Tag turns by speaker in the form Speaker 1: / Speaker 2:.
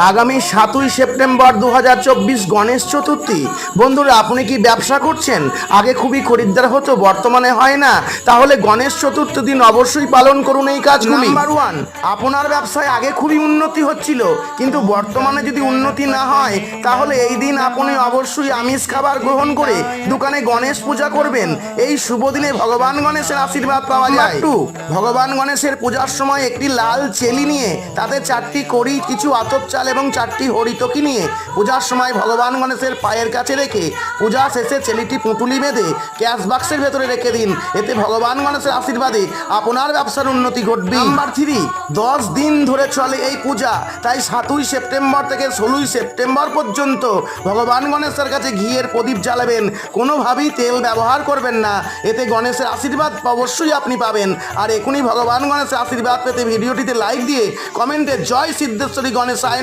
Speaker 1: আগামী 7ই সেপ্টেম্বর 2024 গণেশ চতুর্থী। বন্ধুরা, আপনি কি ব্যবসা করছেন? আগে খুবই খরিদ্দার হতো, বর্তমানে হয় না। তাহলে গণেশ চতুর্থী দিন অবশ্যই পালন করুন এই কাজগুলি। নাম্বার 1, আপনার ব্যবসায় আগে খুবই উন্নতি হচ্ছিল, কিন্তু বর্তমানে যদি উন্নতি না হয় তাহলে এই দিন আপনি অবশ্যই আমিষ খাবার গ্রহণ করে দোকানে গণেশ পূজা করবেন। এই শুভ দিনে ভগবান গণেশের আশীর্বাদ পাওয়া যায়। 2, ভগবান গণেশের পূজার সময় একটি লাল চেলি নিয়ে তাতে 4টি কড়ি, কিছু আতপ চাল এবং 4টি হরিতকি নিয়ে পূজার সময় ভগবান গণেশের পায়ের কাছে রেখে পূজা শেষে চেলিটি পুঁটুলি বেঁধে ক্যাশ বাক্সের ভেতরে রেখে দিন। এতে ভগবান গণেশের আশীর্বাদে আপনার ব্যবসার উন্নতি ঘটবে। নাম্বার 3, 10 দিন ধরে চলে এই পূজা, তাই 7ই সেপ্টেম্বর থেকে 16ই সেপ্টেম্বর পর্যন্ত ভগবান গণেশের কাছে ঘিয়ের প্রদীপ জ্বালাবেন, কোনোভাবেই তেল ব্যবহার করবেন না। এতে গণেশের আশীর্বাদ অবশ্যই আপনি পাবেন। আর এখনই ভগবান গণেশের আশীর্বাদ পেতে ভিডিওটিতে লাইক দিয়ে কমেন্টে জয় সিদ্ধেশ্বরী গণেশ